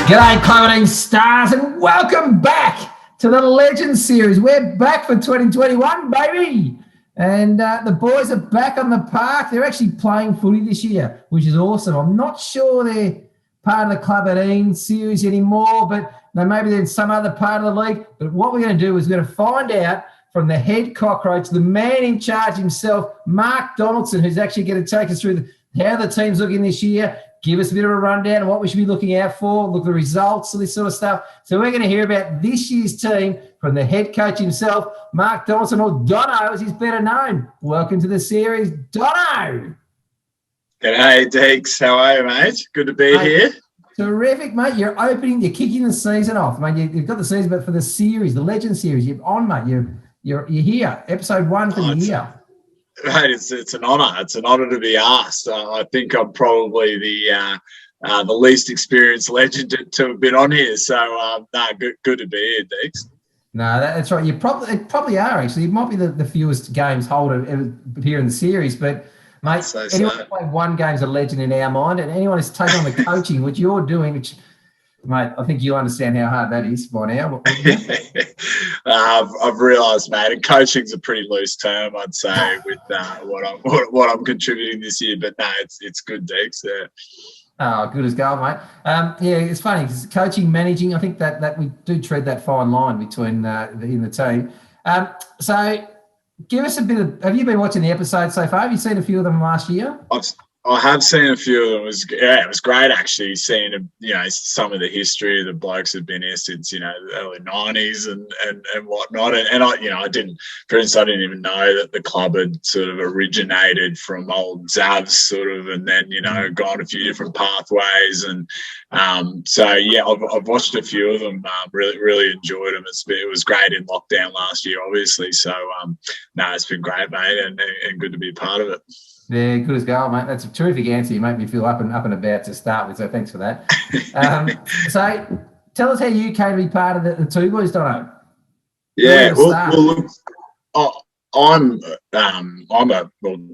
G'day, Clubbies stars, and welcome back to the Legend series. We're back for 2021, baby. And the boys are back on the park. They're actually playing footy this year, which is awesome. I'm not sure they're part of the Clubbies series anymore, but maybe they're in some other part of the league. But what we're going to do is we're going to find out from the head cockroach, the man in charge himself, Mark Donaldson, who's actually going to take us through how the team's looking this year, give us a bit of a rundown of what we should be looking out for, look at the results, all this sort of stuff. So we're going to hear about this year's team from the head coach himself, Mark Donaldson, or Dono, as he's better known. Welcome to the series, Dono. G'day, Deeks. How are you, mate? Good to be here. Terrific, mate. You're kicking the season off, mate. You've got the season, but for the series, the Legend series, you're on, mate. You're here, episode 1 for the year. Mate, it's an honour. It's an honour to be asked. I think I'm probably the least experienced legend to have been on here. So, good to be here, Deeks. No, that's right. You probably are, actually. It might be the fewest games holder here in the series, but, mate, anyone who's played one game's a legend in our mind, and anyone who's taken on the coaching, which you're doing, which, mate, I think you understand how hard that is by now. I've realised, mate, and coaching's a pretty loose term, I'd say, with what I'm contributing this year. But no, it's good, Deeks. Yeah. Oh, good as gold, mate. It's funny because coaching, managing, I think that we do tread that fine line between in the team. So give us a bit of. Have you been watching the episodes so far? Have you seen a few of them last year? I have seen a few of them. It was great actually seeing some of the history. The blokes have been here since the early '90s and whatnot. And I didn't even know that the club had sort of originated from old Zavs sort of, and then gone a few different pathways. And I've watched a few of them. Really enjoyed them. It was great in lockdown last year, obviously. So it's been great, mate, and good to be a part of it. Yeah, good as gold, mate. That's a terrific answer. You make me feel up and about to start with, so thanks for that. So tell us how you came to be part of the Two Boys, Dono. Yeah, look,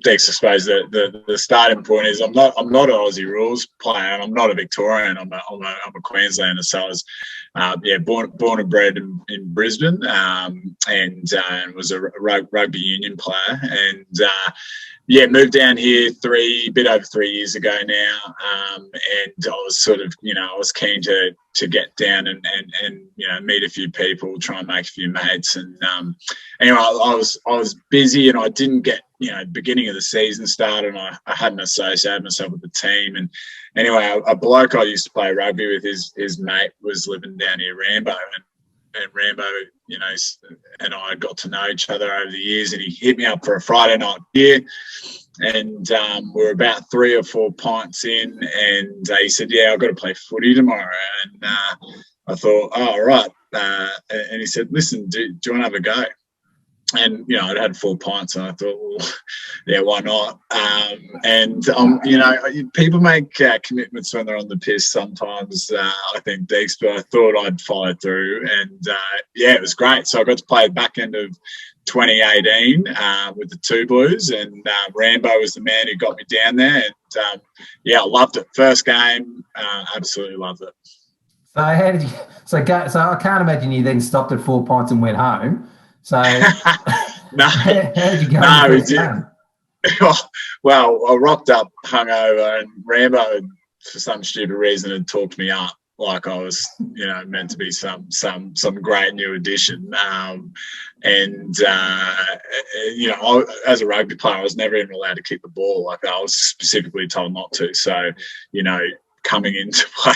Dex, I suppose the starting point is I'm not an Aussie rules player, and I'm not a Victorian. I'm a Queenslander, so I was born and bred in Brisbane, and was a rugby union player, and moved down here a bit over 3 years ago now, and I was sort of I was keen to get down and meet a few people, try and make a few mates, and anyway, I was busy and I didn't get beginning of the season started, and I hadn't associated myself with the team. And anyway, a bloke I used to play rugby with, his mate was living down near Rambo, and Rambo, and I got to know each other over the years, and he hit me up for a Friday night beer, and we're about 3 or 4 pints in, and he said, I've got to play footy tomorrow. And I thought, all right. And he said, listen, do you want to have a go? And, I'd had 4 pints, and I thought, well, why not? People make commitments when they're on the piss sometimes, I think, Deeks, but I thought I'd follow through. And, it was great. So I got to play the back end of 2018 with the Two Blues, and Rambo was the man who got me down there. And, I loved it. First game, absolutely loved it. So how did you – so I can't imagine you then stopped at 4 pints and went home. So no, how did you go? No, we didn't. Well, I rocked up hungover, and Rambo, for some stupid reason, had talked me up like I was, meant to be some great new addition. As a rugby player, I was never even allowed to kick the ball. Like, I was specifically told not to. So, coming into play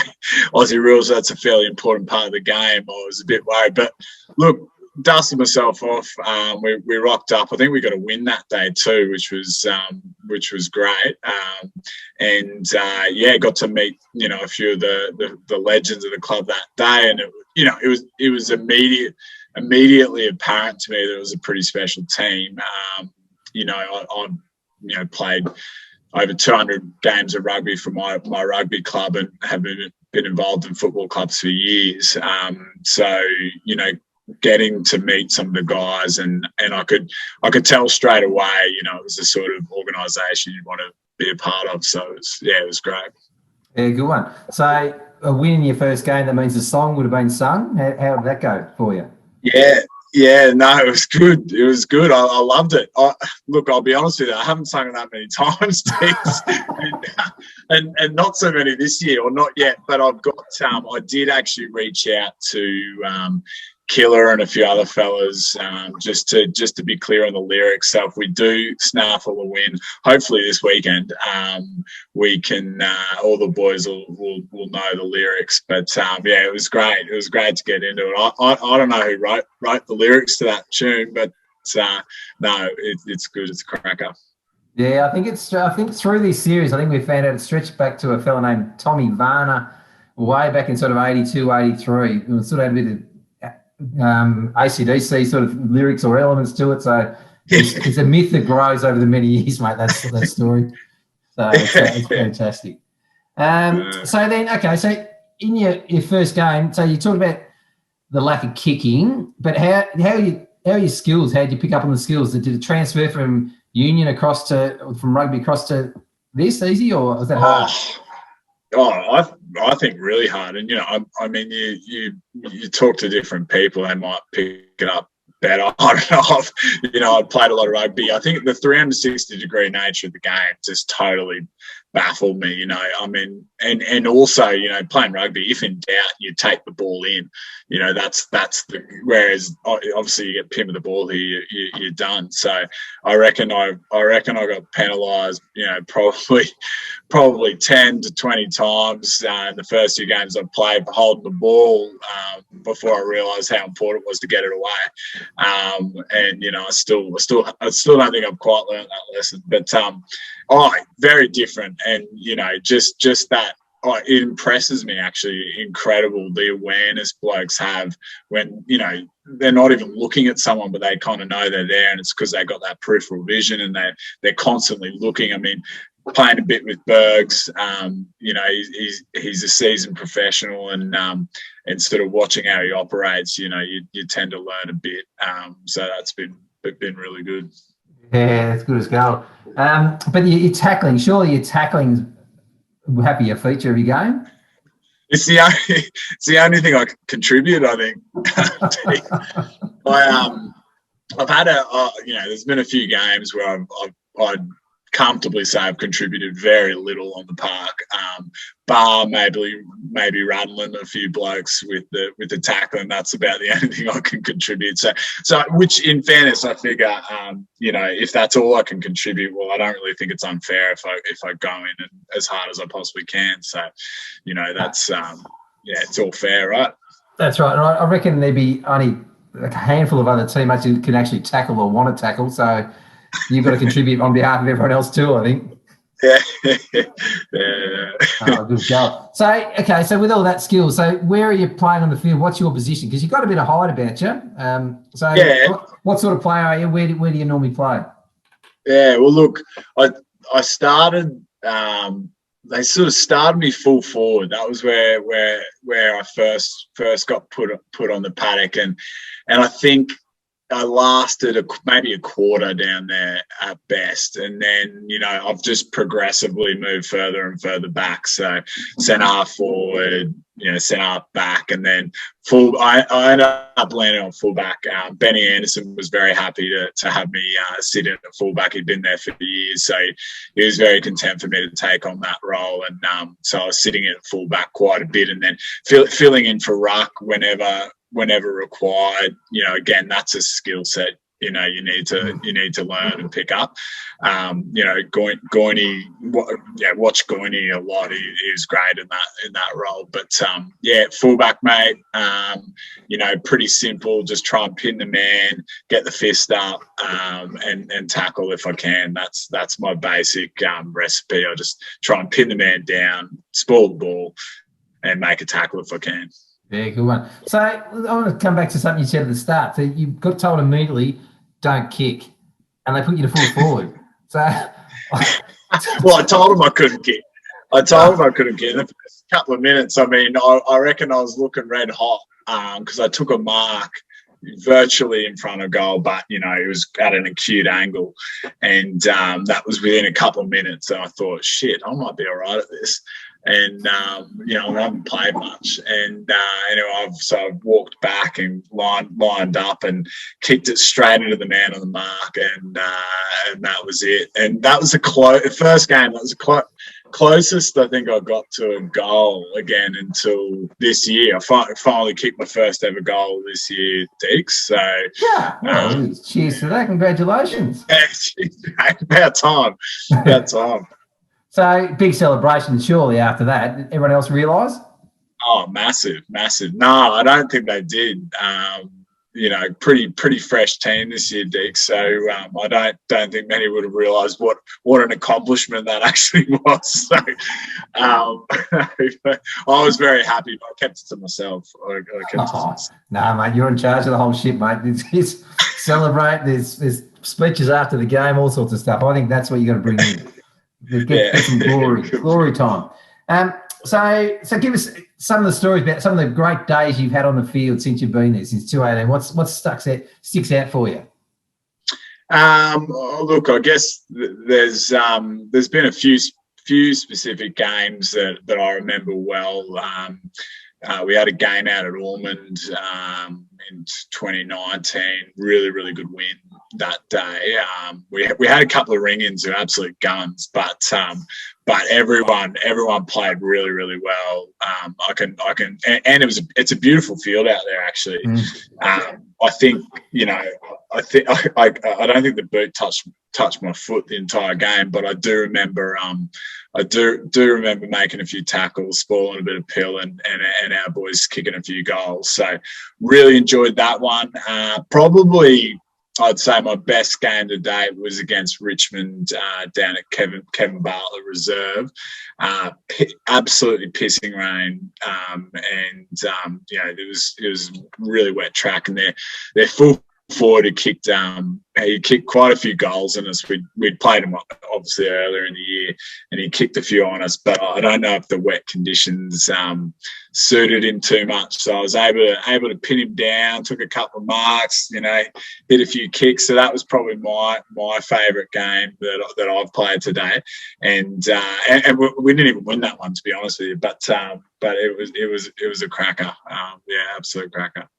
Aussie rules, that's a fairly important part of the game. I was a bit worried, but look, dusted myself off. We rocked up. I think we got a win that day too, which was great. Got to meet a few of the legends of the club that day, and it was immediately apparent to me that it was a pretty special team. I played over 200 games of rugby for my rugby club, and have been involved in football clubs for years. Getting to meet some of the guys, and I could tell straight away, it was the sort of organisation you'd want to be a part of. So it was great. Yeah, good one. So a win in your first game, that means the song would have been sung. How did that go for you? Yeah, no, it was good. It was good. I loved it. Look, I'll be honest with you, I haven't sung it that many times, and not so many this year, or not yet. But I've got. I did actually reach out to Killer and a few other fellas just to be clear on the lyrics. So if we do snaffle a win, hopefully this weekend, we can all the boys will know the lyrics. But yeah, it was great. It was great to get into it. I don't know who wrote the lyrics to that tune, but no, it's good. It's a cracker. Yeah, I think through this series, I think we found out it stretched back to a fellow named Tommy Varner way back in sort of 82, 83. It sort of had a bit of AC/DC sort of lyrics or elements to it. So it's a myth that grows over the many years, mate. That's that story. So it's fantastic. So then, okay, so in your first game, so you talked about the lack of kicking, but how are your skills? How did you pick up on the skills? Did it transfer from union from rugby across to this easy, or was that hard? I think really hard. And, I mean, you talk to different people, they might pick it up better. I don't know. I played a lot of rugby. I think the 360-degree nature of the game just totally baffled me, I mean, and also, playing rugby, if in doubt, you take the ball in, that's whereas obviously you get pinned with the ball here, you're done. So I reckon I got penalised, probably 10 to 20 times in the first few games I played for holding the ball before I realised how important it was to get it away. And I still don't think I've quite learned that lesson, but very different. And just that it impresses me, actually, incredible the awareness blokes have when they're not even looking at someone, but they kind of know they're there, and it's because they got that peripheral vision and they're constantly looking. I mean, playing a bit with Bergs, he's a seasoned professional, and sort of watching how he operates, you tend to learn a bit. So that's been really good. Yeah, that's good as gold. But your tackling, surely your tackling's happy a feature of your game? It's the only thing I can contribute, I think. I've had there's been a few games where I'd comfortably say I've contributed very little on the park, bar maybe rattling a few blokes with the tackling. That's about the only thing I can contribute. So which, in fairness, I figure if that's all I can contribute, well, I don't really think it's unfair if I go in and as hard as I possibly can. So that's it's all fair, right? That's right. And I reckon there'd be only a handful of other teammates who can actually tackle or want to tackle. So you've got to contribute on behalf of everyone else too, I think. Yeah. Oh, good job. So, okay, so with all that skill, so where are you playing on the field? What's your position? Because you've got a bit of height about you. What sort of player are you? Where do you normally play? Yeah, well, look, I started. They sort of started me full forward. That was where I first got put on the paddock, and I think I lasted maybe a quarter down there at best, and then I've just progressively moved further and further back. So centre half forward, centre half back, and then full. I ended up landing on fullback. Benny Anderson was very happy to have me sit in at fullback. He'd been there for years, so he was very content for me to take on that role. And so I was sitting in at fullback quite a bit, and then filling in for ruck whenever required. Again, that's a skill set you need to learn and pick up. Goiney, watch Goiney a lot. He was great in that role. But fullback, mate. Pretty simple. Just try and pin the man, get the fist up, and tackle if I can. That's my basic recipe. I just try and pin the man down, spoil the ball, and make a tackle if I can. Yeah, good one. So I want to come back to something you said at the start. So you got told immediately, don't kick, and they put you to full forward. So, well, I told them I couldn't kick. In the first couple of minutes, I mean, I reckon I was looking red hot because I took a mark virtually in front of goal, but it was at an acute angle, and that was within a couple of minutes. And I thought, shit, I might be all right at this. And I haven't played much. And anyway, I've walked back and lined up and kicked it straight into the man on the mark, and that was it. And that was the first game. That was the closest I think I got to a goal again until this year. I finally kicked my first ever goal this year, Deeks. So yeah, cheers to that. Congratulations. About time. So big celebration surely after that. Did everyone else realise? Oh, massive. No, I don't think they did. Pretty fresh team this year, Dick. So I don't think many would have realised what an accomplishment that actually was. So I was very happy, but I kept it to myself. No, mate, you're in charge of the whole shit, mate. It's celebrate. There's speeches after the game, all sorts of stuff. I think that's what you got to bring in. Get some glory time. So give us some of the stories about some of the great days you've had on the field since you've been there, since 2018. What sticks out for you? Look, I guess there's been a few specific games that I remember well. We had a game out at Ormond in 2019. Really, really good win that day. We had a couple of ring-ins who were absolute guns, but everyone played really, really well. It's a beautiful field out there actually. I think I don't think the boot touched my foot the entire game, but I do remember remember making a few tackles, spoiling a bit of pill, and our boys kicking a few goals. So really enjoyed that one. Probably I'd say my best game to date was against Richmond down at Kevin Bartlett Reserve. Absolutely pissing rain, and it was really wet track, and their full forward had kicked quite a few goals on us. We'd played him obviously earlier in the year, and he kicked a few on us, but I don't know if the wet conditions suited him too much. So I was able to pin him down, took a couple of marks, hit a few kicks. So that was probably my favourite game that I've played today. And we didn't even win that one, to be honest with you. But it was a cracker. Absolute cracker.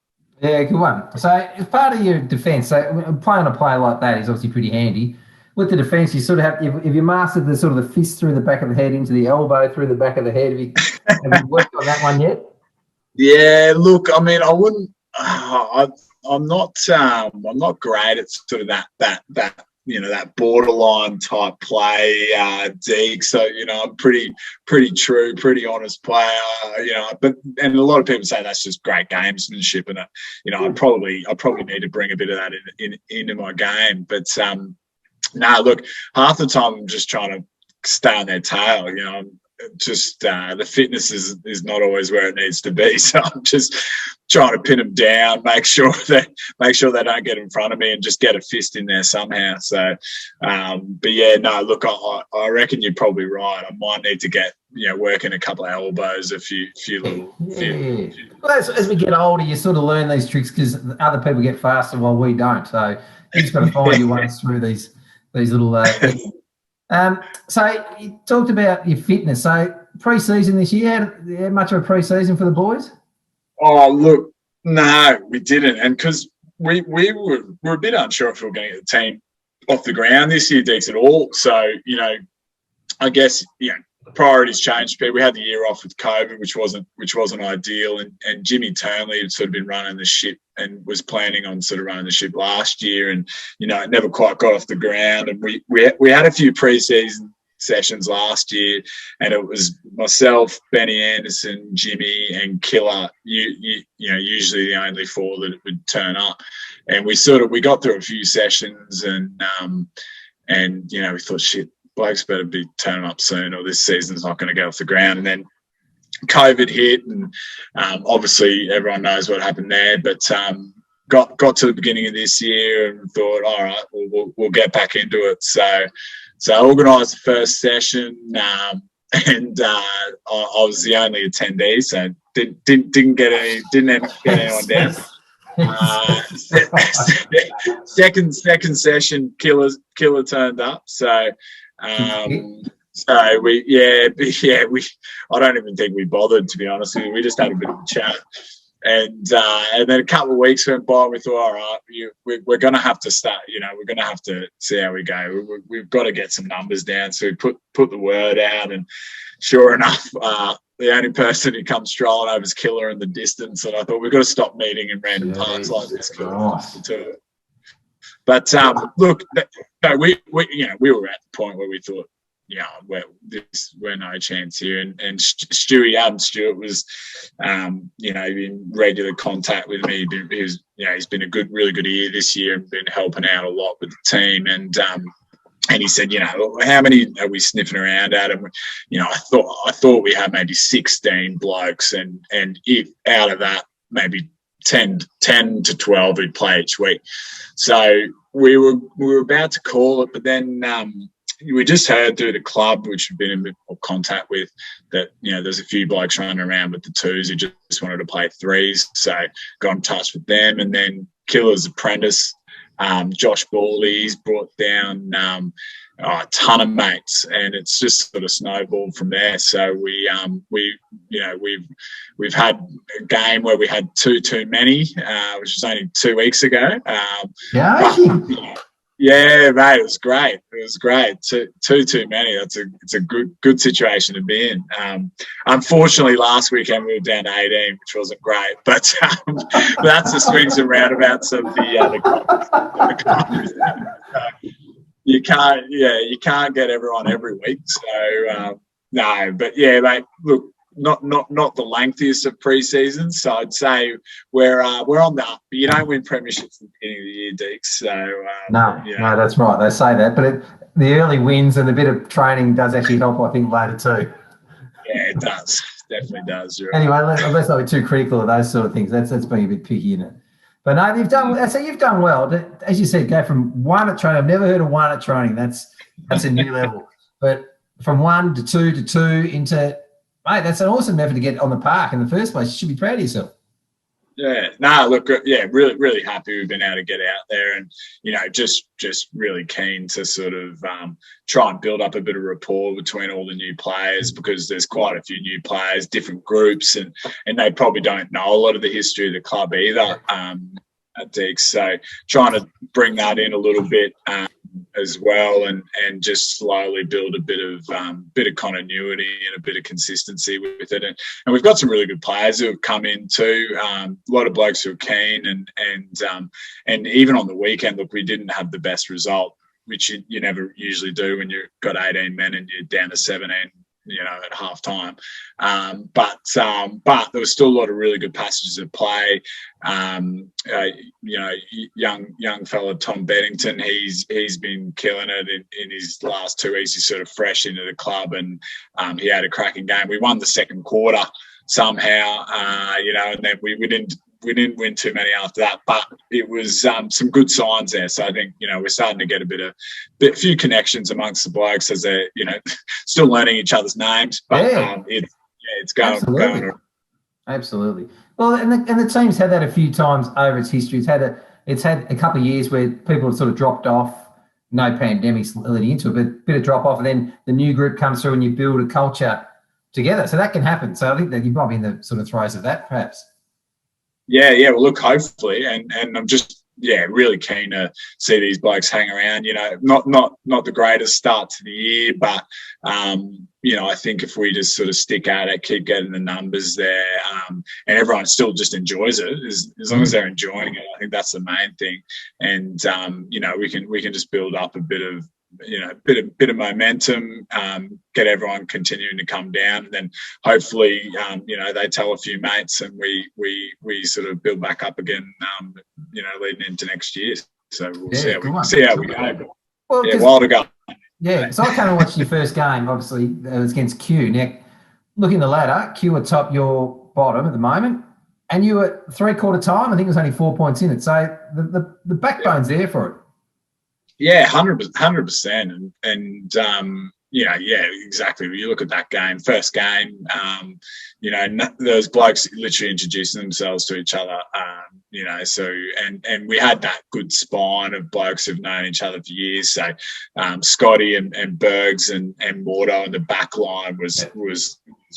Yeah, good one. So as part of your defence, so playing a player like that is obviously pretty handy. With the defence, you sort of have you mastered the sort of the fist through the back of the head into the elbow through the back of the head. Have you worked on that one yet? Yeah, look, I mean, I wouldn't. I'm not great at sort of that that borderline type play, Deeg. So I'm pretty true, pretty honest player. And a lot of people say that's just great gamesmanship, and I probably need to bring a bit of that into my game. But look, half the time I'm just trying to stay on their tail. Just the fitness is not always where it needs to be. So I'm just trying to pin them down, make sure they don't get in front of me, and just get a fist in there somehow. So, but yeah, no, look, I reckon you're probably right. I might need to get working a couple of elbows, a few little. Well, as we get older, you sort of learn these tricks because other people get faster while we don't. So you just got to find your ways through these little. So you talked about your fitness. So pre-season this year, had much of a pre-season for the boys? Oh, look, no, we didn't. And because we were a bit unsure if we were going to get the team off the ground this year, Deeks, at all. So, I guess, priorities changed. We had the year off with COVID, which wasn't ideal. And Jimmy Turnley had sort of been running the ship and was planning on sort of running the ship last year, and it never quite got off the ground. And we had a few preseason sessions last year, and it was myself, Benny Anderson, Jimmy, and Killer. Usually the only four that would turn up. And we got through a few sessions, and we thought, shit, blokes better be turning up soon, or this season's not going to go off the ground. And then COVID hit, and obviously everyone knows what happened there. But got to the beginning of this year and thought, all right, we'll get back into it. So I organised the first session, and I was the only attendee, so didn't get anyone down. Second session, Killer turned up. So So I don't even think we bothered, to be honest with you. We just had a bit of a chat. And then a couple of weeks went by. We thought, all right, we're going to have to start. We're going to have to see how we go. We've got to get some numbers down. So we put the word out, and sure enough, the only person who comes strolling over is Killer in the distance. And I thought we've got to stop meeting in random parks like this. But look, no, we were at the point where we thought, we're no chance here. And Adam Stewart was, in regular contact with me. He's been a really good year this year and been helping out a lot with the team. And he said, how many are we sniffing around at? And I thought we had maybe 16 blokes, and if out of that, maybe 10 to 12 who'd play each week. So we were about to call it, but then we just heard through the club, which we've been in a bit more contact with, that there's a few blokes running around with the twos who just wanted to play threes. So got in touch with them, and then Killer's apprentice, Josh Bawley, he's brought down a ton of mates, and it's just sort of snowballed from there. So we've had a game where we had two too many, which was only 2 weeks ago. Yeah, mate, it was great. Two too many. It's a good situation to be in. Unfortunately, last weekend we were down to 18, which wasn't great. But that's the swings and roundabouts of the you can't get everyone every week. So no, but yeah, mate. Look, not the lengthiest of pre-seasons, so I'd say we're on the up. But you don't win premierships at the beginning of the year, Deeks. So no, that's right. They say that, but the early wins and a bit of training does actually help, I think, later too. Yeah, it does. Definitely does. Anyway, let's not be too critical of those sort of things. That's being a bit picky, isn't it? But no, you've done well. As you said, go from one at training. I've never heard of one at training. That's a new level. But from 1 to 2 to 2 into, mate, that's an awesome effort to get on the park in the first place. You should be proud of yourself. Yeah, no, look, yeah, really, really happy we've been able to get out there, and just really keen to sort of try and build up a bit of rapport between all the new players, because there's quite a few new players, different groups, and they probably don't know a lot of the history of the club either. At Deeks, so trying to bring that in a little bit as well, and just slowly build a bit of continuity and a bit of consistency with it, and we've got some really good players who have come in too. A lot of blokes who are keen, and even on the weekend, look, we didn't have the best result, which you never usually do when you've got 18 men and you're down to 17. At half time. But there was still a lot of really good passages of play. Young fella Tom Beddington, he's been killing it in his last 2 weeks. He's sort of fresh into the club, and he had a cracking game. We won the second quarter few and then we didn't win too many after that, but it was some good signs there. So I think we're starting to get a few connections amongst the blokes as they're still learning each other's names. But it's going. Absolutely. Well, and the team's had that a few times over its history. It's had a couple of years where people have sort of dropped off. No pandemics leading into it, but a bit of drop off, and then the new group comes through and you build a culture together. So that can happen. So I think that you might be in the sort of throes of that, perhaps. Yeah. Well, look, hopefully, and I'm just really keen to see these blokes hang around. Not the greatest start to the year, but I think if we just sort of stick at it, keep getting the numbers there, and everyone still just enjoys it, as long as they're enjoying it, I think that's the main thing. And we can just build up a bit of bit of momentum, get everyone continuing to come down, and then hopefully they tell a few mates, and we sort of build back up again leading into next year. So we'll see how we go. Well, while to go. Yeah, so I came and watched your first game. Obviously, it was against Q. Now, looking at the ladder, Q are top, you're bottom at the moment, and you were three-quarter time. I think it was only 4 points in it. So the backbone's there for it. Yeah, 100%. And yeah, exactly. You look at that game, first game, those blokes literally introducing themselves to each other, so, and we had that good spine of blokes who've known each other for years. So Scotty and Bergs and Mordo in the back line was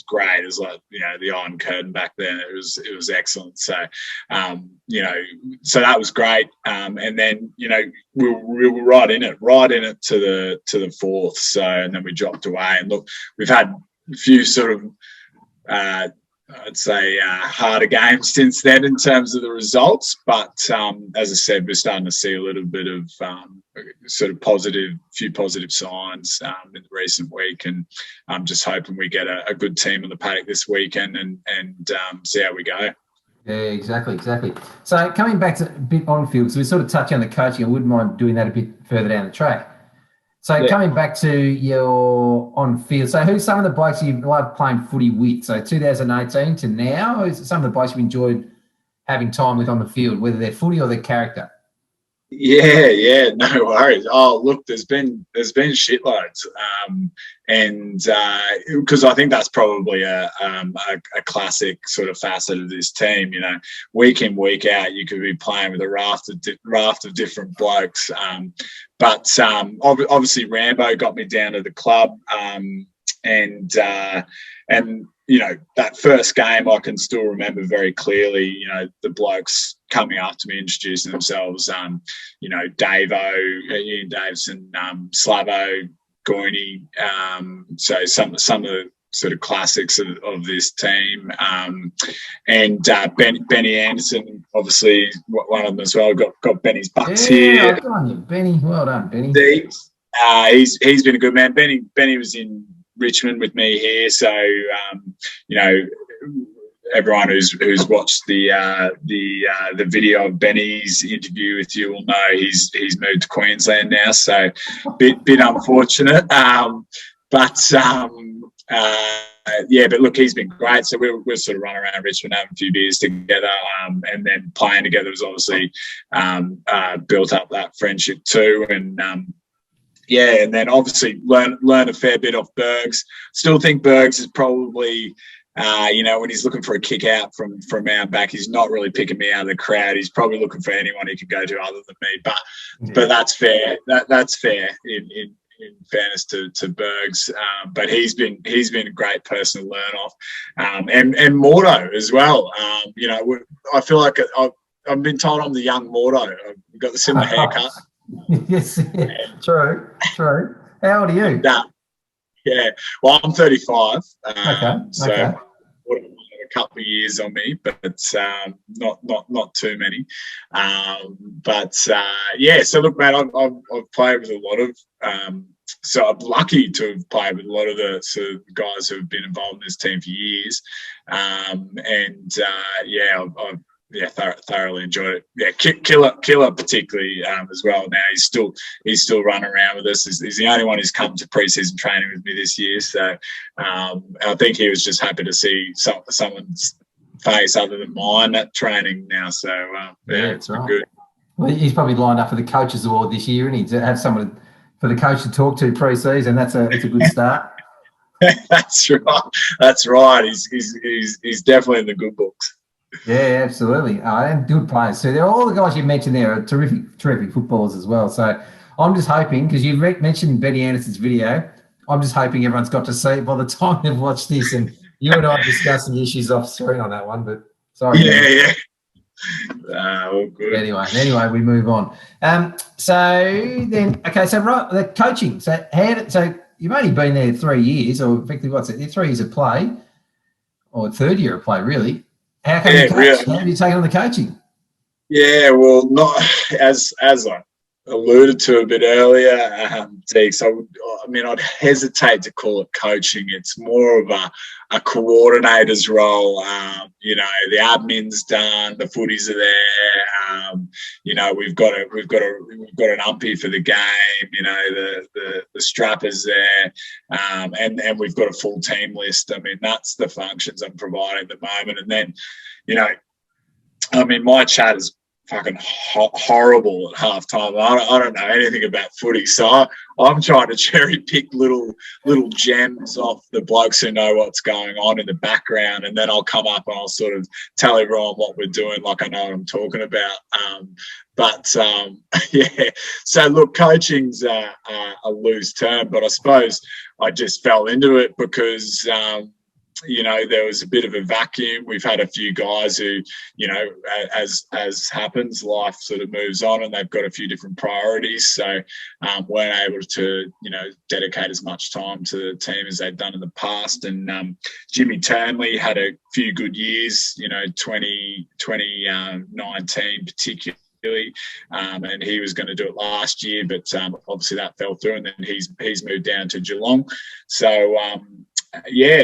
great. It was like, the Iron Curtain back then. It was excellent. So, so that was great. And then, we were right in it to the fourth. So, and then we dropped away. And look, we've had a few sort of, I'd say harder games since then in terms of the results. But as I said, we're starting to see a little bit of sort of few positive signs in the recent week. And I'm just hoping we get a good team on the paddock this weekend and see how we go. Yeah, exactly. So coming back to a bit on field, so we sort of touched on the coaching. I wouldn't mind doing that a bit further down the track. So coming back to your on-field, so who's some of the blokes you love playing footy with? So 2018 to now, who's some of the blokes you've enjoyed having time with on the field, whether they're footy or their character? Yeah, no worries. Oh, look, there's been shitloads, and because I think that's probably a classic sort of facet of this team. Week in, week out, you could be playing with a raft of different blokes. But obviously Rambo got me down to the club, and that first game I can still remember very clearly. The blokes coming after me, introducing themselves. Davo, Ian Davison, Slavo, Goiney. So some of the sort of classics of this team. And Benny Anderson, obviously one of them as well. Got Benny's bucks here. Good on you, Benny. Well done, Benny. He's been a good man. Benny was in Richmond with me here, so everyone who's watched the video of Benny's interview with you will know he's moved to Queensland now, so bit unfortunate. But look, he's been great. So we're sort of running around Richmond having a few beers together, and then playing together has obviously built up that friendship too, and. And then obviously learn a fair bit off Bergs. Still think Bergs is probably, when he's looking for a kick out from our back, he's not really picking me out of the crowd. He's probably looking for anyone he can go to other than me. But that's fair. That's fair in fairness to Bergs. But he's been a great person to learn off, and Mordo as well. I feel like I've been told I'm the young Mordo. I've got the similar haircut. Yes, true. How old are you? Well, I'm 35. So a couple of years on me, but not too many. So look, man, I've played with a lot of. So I'm lucky to have played with a lot of the sort of guys who have been involved in this team for years, I've thoroughly enjoyed it. Yeah, Killer particularly as well. Now he's still running around with us. He's the only one who's come to pre-season training with me this year. So I think he was just happy to see someone's face other than mine at training now. So it's been good. Well, he's probably lined up for the Coaches Award this year, and to have someone for the coach to talk to pre-season. That's a good start. That's right. He's definitely in the good books. Yeah, absolutely. And good players. So they're all the guys you mentioned there are terrific footballers as well. So I'm just hoping, because you mentioned Benny Anderson's video, I'm just hoping everyone's got to see it by the time they've watched this. And you and I are discussing issues off screen on that one, but sorry. Yeah. All good. Anyway, we move on. So the coaching. So you've only been there 3 years, or effectively what's it? 3 years of play, or third year of play, really. How can you coach? Really? How have you taken on the coaching? Yeah, well, not as I alluded to a bit earlier, Deeks. I'd hesitate to call it coaching. It's more of a coordinator's role. The admin's done, the footies are there. We've got an umpy for the game. The strapper's there, and we've got a full team list. That's the functions I'm providing at the moment. And then, my chat fucking horrible at halftime. I don't know anything about footy, so I'm trying to cherry pick little gems off the blokes who know what's going on in the background, and then I'll come up and I'll sort of tell everyone what we're doing, like I know what I'm talking about. Yeah. So look, coaching's a loose term, but I suppose I just fell into it because. There was a bit of a vacuum. We've had a few guys who, as happens, life sort of moves on and they've got a few different priorities. So weren't able to, dedicate as much time to the team as they've done in the past. And Jimmy Turnley had a few good years, 2019 particularly. And he was going to do it last year, but obviously that fell through, and then he's moved down to Geelong. So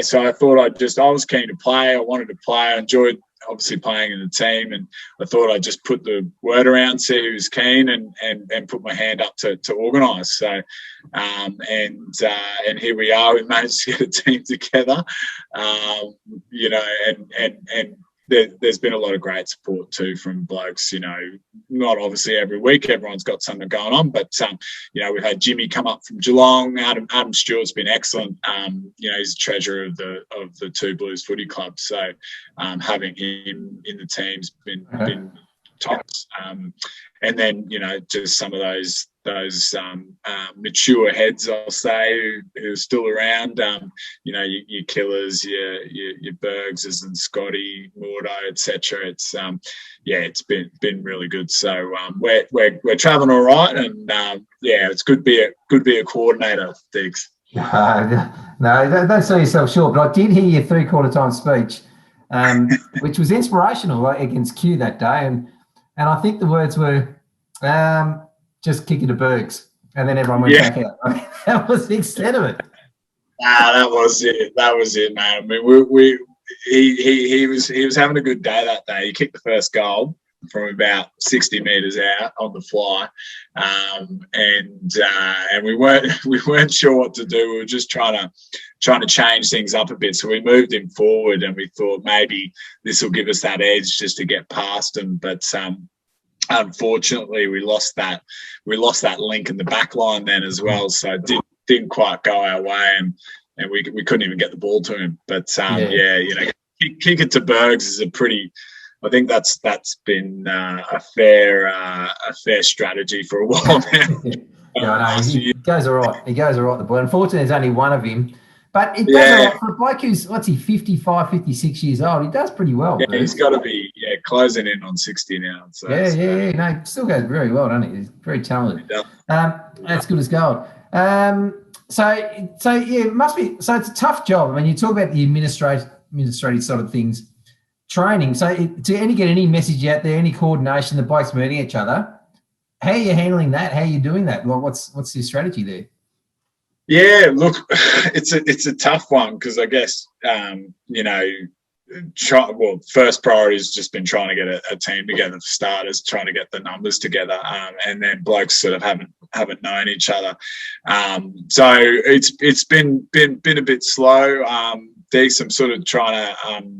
so I thought I was keen to play. I wanted to play. I enjoyed obviously playing in the team, and I thought I'd just put the word around, see who was keen, and put my hand up to organise. So, and here we are. We managed to get a team together, and there's been a lot of great support too from blokes, not obviously every week, everyone's got something going on, but, we've had Jimmy come up from Geelong. Adam Stewart's been excellent. He's the treasurer of the Two Blues Footy Club. So having him in the team's been tops. And then, just some of those mature heads, I'll say, who are still around. Your Killers, your Bergses and Scotty, Mordo, etc. It's it's been really good. So we're travelling all right, and it's good to be a coordinator, Diggs. No, don't sell yourself short. But I did hear your 3/4 time speech, which was inspirational against Q that day, and I think the words were just kick it to Bergs, and then everyone went back out. That was the extent of it. That was it. That was it, man. I mean, he was having a good day that day. He kicked the first goal from about 60 metres out on the fly, and we weren't sure what to do. We were just trying to change things up a bit. So we moved him forward, and we thought maybe this will give us that edge just to get past him. But unfortunately, we lost that link in the back line then as well. So it didn't quite go our way, and we couldn't even get the ball to him. But kick it to Bergs is a pretty. I think that's been a fair strategy for a while now. He goes all right. He goes all right, the boy. Unfortunately, there's only one of him. But it does all right for a bloke who's, 55, 56 years old. He does pretty well. Yeah, he's got to be closing in on 60 now. So, No, still goes very well, doesn't he? He's very talented. That's good as gold. It must be. So it's a tough job. I mean, you talk about the administrative sort of things. Training. So to get any message out there, any coordination, the blokes meeting each other, how are you handling that? How are you doing that? Well, what's your strategy there? Yeah, look, it's a tough one because I guess first priority has just been trying to get a team together for starters, trying to get the numbers together, and then blokes sort of haven't known each other. So it's been a bit slow. I'm sort of trying to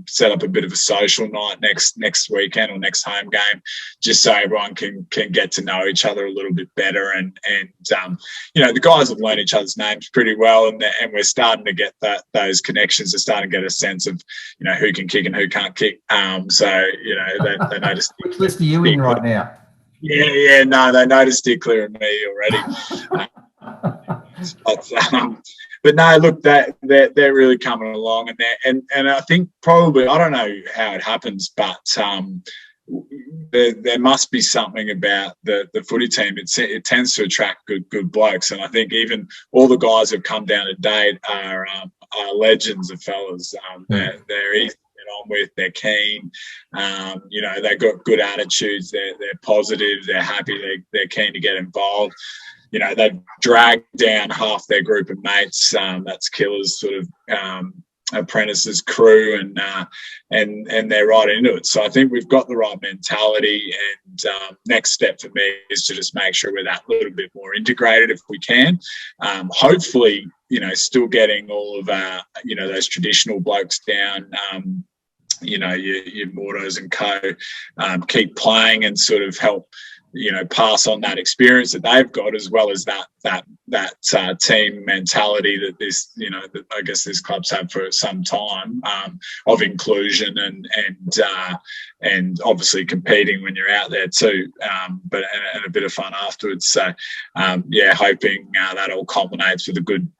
set up a bit of a social night next weekend or next home game, just so everyone can get to know each other a little bit better. And the guys have learned each other's names pretty well, and we're starting to get those connections. They're starting to get a sense of who can kick and who can't kick. They notice. Which list are you in right now? No, they noticed it clear of me already. But no, look, they're really coming along, and I think probably, I don't know how it happens, but there must be something about the footy team. It tends to attract good blokes, and I think even all the guys who've come down to date are legends of fellas. They're easy to get on with. They're keen. They've got good attitudes. They're positive. They're happy. They're keen to get involved. They've dragged down half their group of mates. That's Killer's sort of apprentices crew, and they're right into it. So I think we've got the right mentality. And next step for me is to just make sure we're that little bit more integrated if we can. Hopefully, still getting all of our, those traditional blokes down. your Mortos and co keep playing and sort of help, pass on that experience that they've got, as well as that team mentality that that I guess these clubs have for some time, of inclusion and obviously competing when you're out there too, but and a bit of fun afterwards. So hoping that all culminates with a good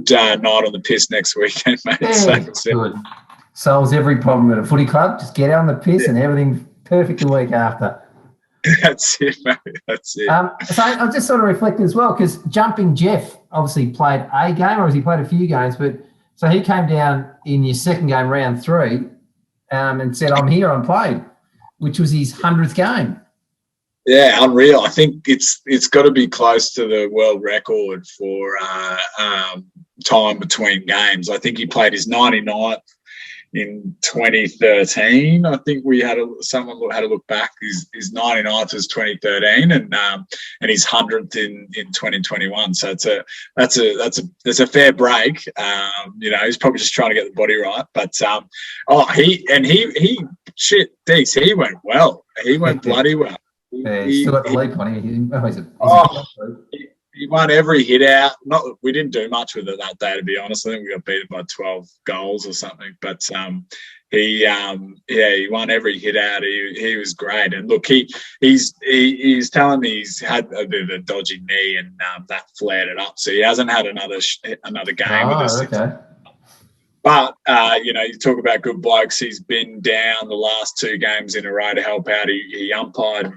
night on the piss next weekend, mate. Yeah, good. Solves every problem at a footy club. Just get out on the piss and everything's perfect the week after. That's it, mate. That's it. So I'm just sort of reflecting as well, because Jumping Jeff obviously played a game, or has he played a few games? But so he came down in your second game, round 3, and said, "I'm here, I'm played," which was his 100th game. Yeah, unreal. I think it's got to be close to the world record for time between games. I think he played his 99th in 2013. I think someone had to look back. His 99th was 2013, and his 100th in 2021. So that's a fair break. He's probably just trying to get the body right. But he went well. He went bloody well. He still got the leap on him. He won every hit out. We didn't do much with it that day, to be honest. I think we got beaten by 12 goals or something. But he won every hit out. He was great. And look, he's telling me he's had a bit of a dodgy knee, and that flared it up. So he hasn't had another game with us. Okay. But you talk about good blokes. He's been down the last 2 games in a row to help out. He umpired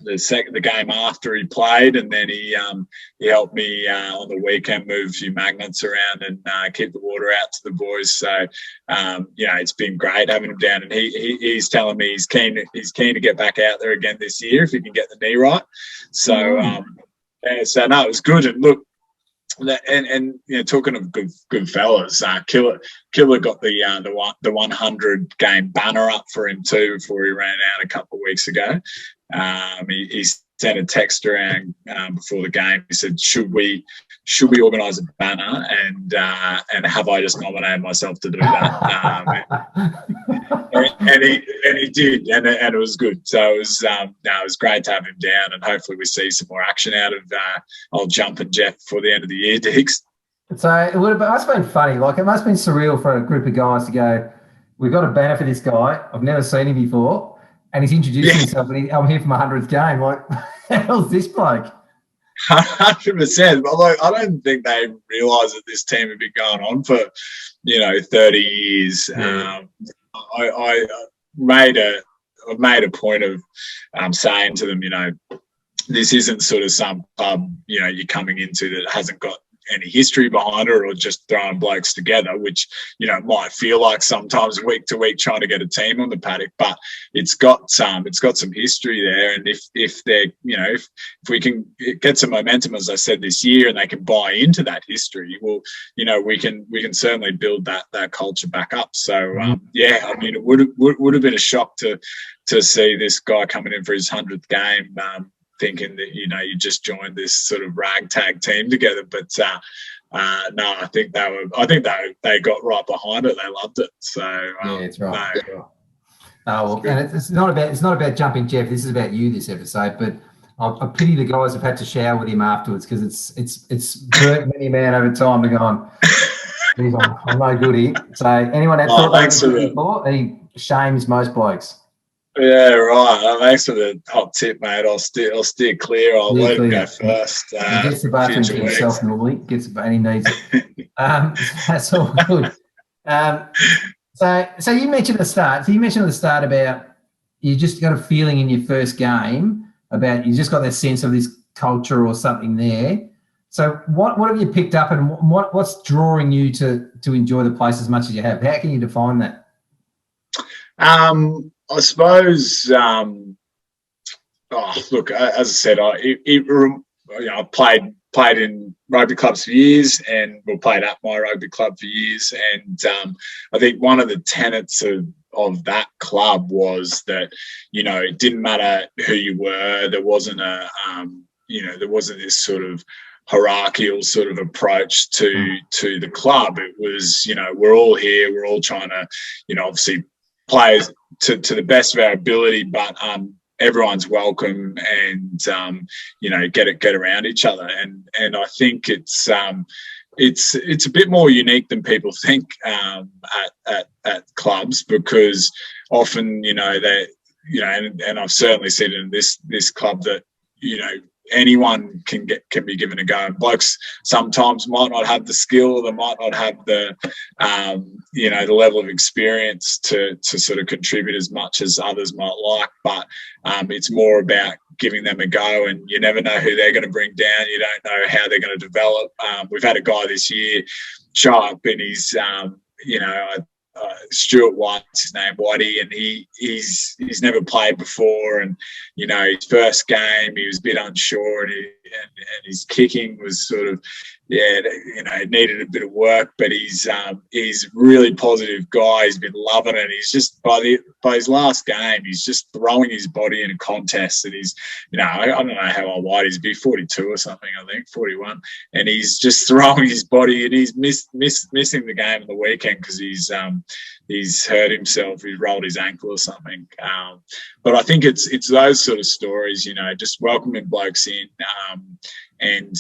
the game after he played, and then he helped me on the weekend move a few magnets around and keep the water out to the boys. So it's been great having him down, and he's telling me he's keen to get back out there again this year if he can get the knee right. So it was good. And look, and talking of good fellas, Killer got the 100 game banner up for him too before he ran out a couple of weeks ago. He sent a text around before the game. He said, "Should we organise a banner?" And have I just nominated myself to do that? and he did, and it was good. So it was great to have him down, and hopefully we see some more action out of old Jumping Jeff before the end of the year, Diggs. So it must have been funny. Like, it must have been surreal for a group of guys to go, "We've got a banner for this guy. I've never seen him before. And he's introducing himself, and I'm here for my 100th game." Like, the hell's this bloke? 100%. But like, I don't think they realise that this team had been going on for 30 years. Yeah. I made a point of saying to them, this isn't sort of some pub you're coming into that hasn't got any history behind it, or just throwing blokes together, which might feel like sometimes week to week trying to get a team on the paddock, but it's got some history there. And if they're if we can get some momentum, as I said, this year, and they can buy into that history, well, we can certainly build that culture back up. So it would have been a shock to see this guy coming in for his 100th game, thinking that you just joined this sort of ragtag team together. But no, I think they got right behind it. They loved it. So it's right. No. Oh well, and it's not about Jumping Jeff. This is about you this episode. But I pity the guys who've had to shower with him afterwards, because it's burnt many a man over time to go on. I'm no good here. So anyone that thought that before, he shames most blokes. Yeah, right. Thanks for the hot tip, mate. I'll steer clear. I'll let him go first. He gets the bathroom to himself normally. And he needs it. That's all good. So you mentioned at the start about you just got a feeling in your first game about you just got that sense of this culture or something there. So what have you picked up, and what's drawing you to enjoy the place as much as you have? How can you define that? I suppose, look, as I said, I played in rugby clubs for years, and played at my rugby club for years. And I think one of the tenets of that club was that, it didn't matter who you were. There wasn't there wasn't this sort of hierarchical sort of approach to the club. It was, we're all here. We're all trying to, obviously players to the best of our ability, but everyone's welcome, and get around each other, and I think it's a bit more unique than people think at clubs, because often and I've certainly seen it in this club that anyone can be given a go, and blokes sometimes might not have the skill, or they might not have the the level of experience to sort of contribute as much as others might like, but it's more about giving them a go, and you never know who they're going to bring down. You don't know how they're going to develop. We've had a guy this year show up, and he's Stuart White's his name, Whitey, and he's never played before, and his first game he was a bit unsure, and his kicking was sort of it needed a bit of work, but he's a really positive guy. He's been loving it. He's just by his last game, he's just throwing his body in a contest, and he's I don't know how old White is, be 42 or something, I think 41, and he's just throwing his body, and he's missing the game on the weekend because he's hurt himself. He rolled his ankle or something. But I think it's those sort of stories, just welcoming blokes in, and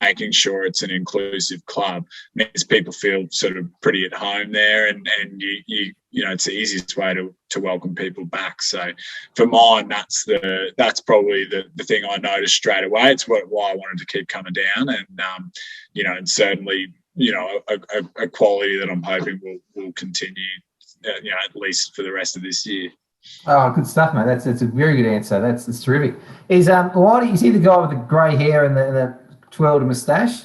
making sure it's an inclusive club makes people feel sort of pretty at home there, and it's the easiest way to welcome people back. So for mine, that's probably the thing I noticed straight away. It's why I wanted to keep coming down, and and certainly a quality that I'm hoping will continue at least for the rest of this year. Oh, good stuff, mate. That's a very good answer. That's terrific. Is Whitey, you see the guy with the grey hair and the twirled moustache?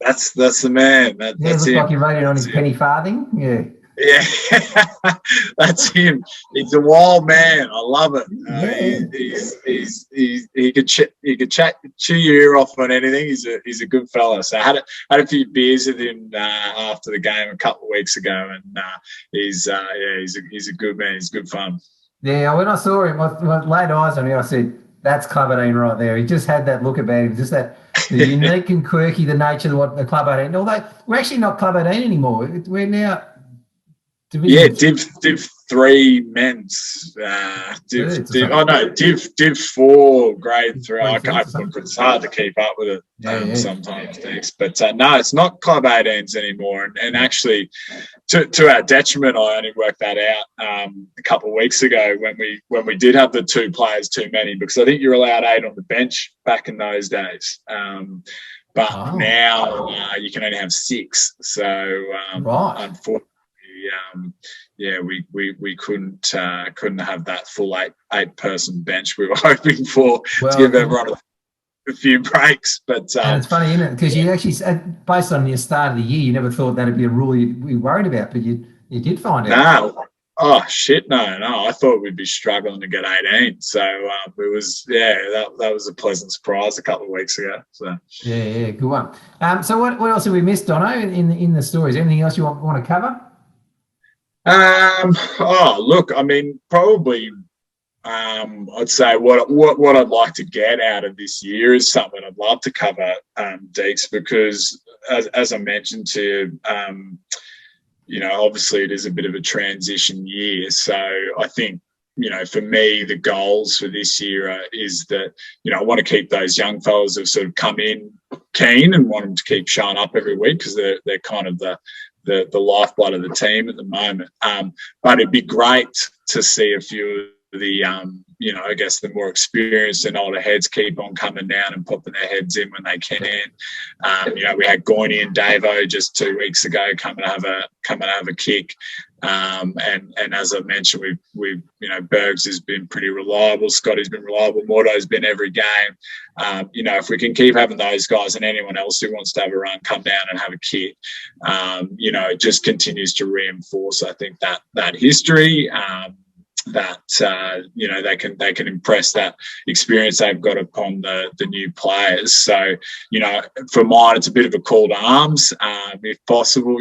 That's the man. That's looks him. Like he wrote it on his penny farthing. Yeah. Yeah, that's him. He's a wild man. I love it. He could chew your ear off on anything. He's a good fella. So I had a few beers with him after the game a couple of weeks ago, and he's a good man. He's good fun. Yeah, when I saw him, I laid eyes on him. I said, "That's Clubbies right there." He just had that look about him, just that the unique and quirky, the nature of what the Clubbies. Although we're actually not Clubbies anymore. We're now. Div 3 men's. Div 4 grade 3. It's hard to keep up with it sometimes, thanks. But no, it's not Club 18s anymore. And actually, to our detriment, I only worked that out a couple of weeks ago when we did have the 2 players too many, because I think you're allowed 8 on the bench back in those days. But now you can only have 6. So unfortunately. We couldn't have that full 8-person bench we were hoping for to give everyone a few breaks. But and it's funny, isn't it? Because you actually, based on your start of the year, you never thought that'd be a rule you'd be worried about, but you did find out. No. Oh shit! No. I thought we'd be struggling to get 18. So it was, that was a pleasant surprise a couple of weeks ago. So yeah, good one. So what else have we missed, Dono, in the stories? Anything else you want to cover? Look, I mean, probably I'd say what I'd like to get out of this year is something I'd love to cover, Deeks, because as I mentioned to you, obviously it is a bit of a transition year. So I think, for me, the goals for this year is that, I want to keep those young fellas who've sort of come in keen and want them to keep showing up every week, because they're kind of the lifeblood of the team at the moment. But it'd be great to see a few of the, I guess the more experienced and older heads keep on coming down and popping their heads in when they can. We had Gorney and Davo just 2 weeks ago come and have a kick. And as I mentioned, we've Bergs has been pretty reliable. Scotty's been reliable. Mordo's been every game. If we can keep having those guys and anyone else who wants to have a run come down and have a kick, it just continues to reinforce, I think, that history. They can impress that experience they've got upon the new players. So, for mine, it's a bit of a call to arms. If possible,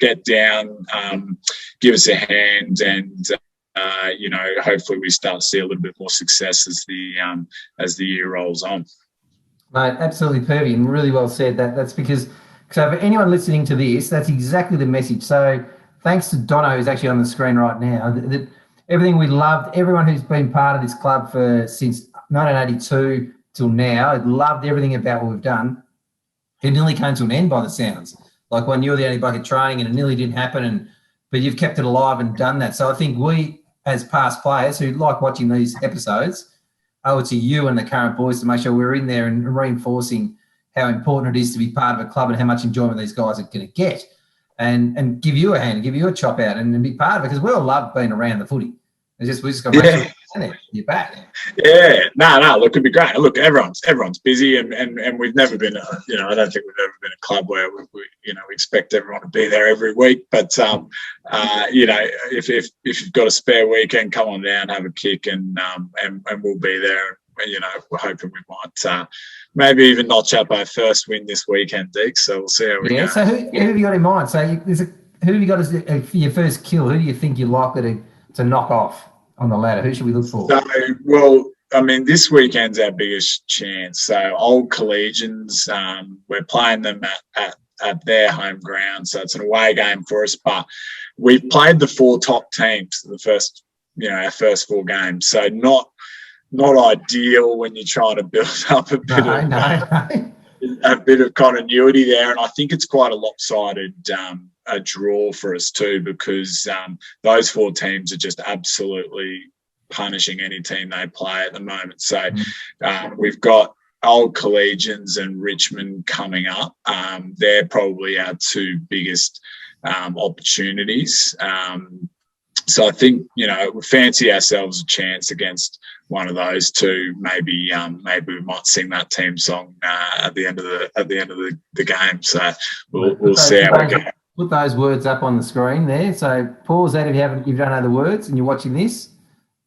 get down, give us a hand, and hopefully we start to see a little bit more success as the year rolls on. Mate, absolutely perfect and really well said. That's because, so for anyone listening to this, that's exactly the message. So thanks to Dono, who's actually on the screen right now, that everything we loved. Everyone who's been part of this club since 1982 till now, loved everything about what we've done. It nearly came to an end by the sounds. Like when you were the only bucket training and it nearly didn't happen, but you've kept it alive and done that. So I think we, as past players who like watching these episodes, owe it to you and the current boys to make sure we're in there and reinforcing how important it is to be part of a club and how much enjoyment these guys are going to get, and give you a hand, give you a chop out and be part of it, because we all love being around the footy. We just got to make sure you're back. Yeah, no, look, it'd be great. Look, everyone's busy, and we've never been, I don't think we've ever been a club where we expect everyone to be there every week. But if you've got a spare weekend, come on down, have a kick, and we'll be there. We're hoping we might maybe even notch up our first win this weekend, Deek. So we'll see how we go. So who have you got in mind? So who have you got as your first kill? Who do you think you're likely to knock off on the ladder? Who should we look for? So, well, I mean, this weekend's our biggest chance. So old Collegians, we're playing them at their home ground. So it's an away game for us. But we've played the 4 top teams our first 4 games. So not ideal when you're trying to build up a bit of continuity there. And I think it's quite a lopsided a draw for us too, because those 4 teams are just absolutely punishing any team they play at the moment. So we've got old Collegians and Richmond coming up. They're probably our 2 biggest opportunities. So I think we fancy ourselves a chance against one of those 2. Maybe we might sing that team song at the end of the game. So we'll see how we go. Put those words up on the screen there. So pause that if you don't know the words and you're watching this.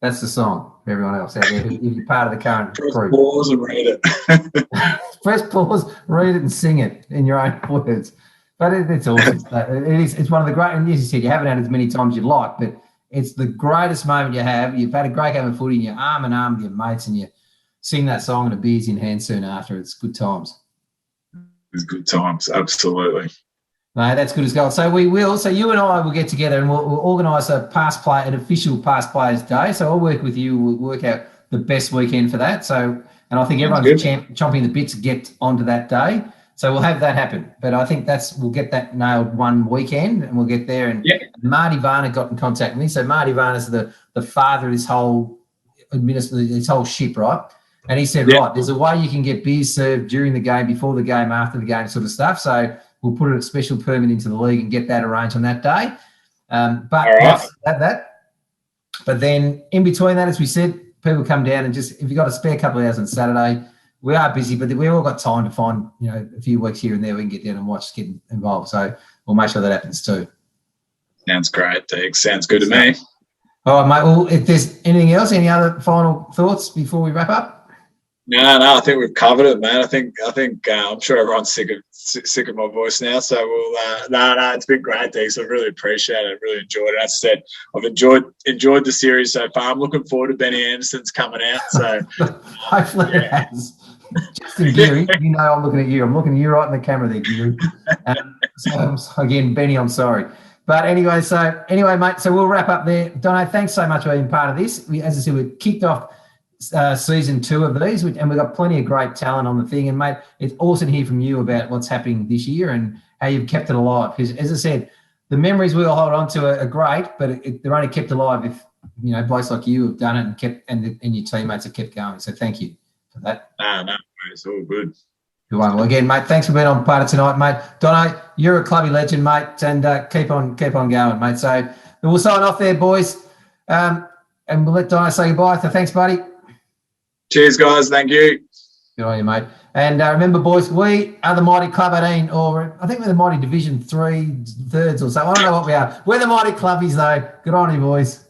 That's the song for everyone else out there if you're part of the current crew. Pause and read it. Press pause, read it and sing it in your own words. But it's awesome. It's one of the great, and as you said, you haven't had as many times you'd like, but it's the greatest moment you have. You've had a great game of footy and you're arm in arm with your mates and you sing that song and a beer's in hand soon after. It's good times. It's good times, absolutely. No, that's good as gold. So you and I will get together and we'll organise an official Past Players Day. So I'll work with you. We'll work out the best weekend for that. So, and I think everyone's chomping the bit to get onto that day. So we'll have that happen. But I think we'll get that nailed one weekend and we'll get there. And Marty Varner got in contact with me. So Marty Varner's the father of this whole ship, right? And he said, right, there's a way you can get beers served during the game, before the game, after the game sort of stuff. So we'll put a special permit into the league and get that arranged on that day. But then in between that, as we said, people come down and just, if you've got a spare couple of hours on Saturday, we are busy, but we've all got time to find, a few weeks here and there we can get down and watch, get involved. So we'll make sure that happens too. Sounds great, Dick. Sounds good to me. All right, mate. Well, if there's anything else, any other final thoughts before we wrap up? No, I think we've covered it, man. I think I'm sure everyone's sick of my voice now. So we'll it's been great, Deeks. I really appreciate it. I really enjoyed it. As I said, I've enjoyed the series so far. I'm looking forward to Benny Anderson's coming out. So hopefully it has. Justin Geary, I'm looking at you. I'm looking at you right in the camera there, Geary. So again, Benny, I'm sorry. But anyway, mate, so we'll wrap up there. Dono, thanks so much for being part of this. As I said, we've kicked off season 2 of these, and we've got plenty of great talent on the thing. And, mate, it's awesome to hear from you about what's happening this year and how you've kept it alive. Because, as I said, the memories we'll hold on to are great, but they're only kept alive if, blokes like you have done it and kept, and your teammates have kept going. So thank you for that. No, it's all good. Good one. Well, again, mate, thanks for being on part of tonight, mate. Dono, you're a clubby legend, mate, and keep on going, mate. So we'll sign off there, boys, and we'll let Dono say goodbye. So thanks, buddy. Cheers, guys. Thank you. Good on you, mate. And remember, boys, we are the Mighty Club 18, or I think we're the Mighty Division 3 thirds or so. I don't know what we are. We're the Mighty Clubbies, though. Good on you, boys.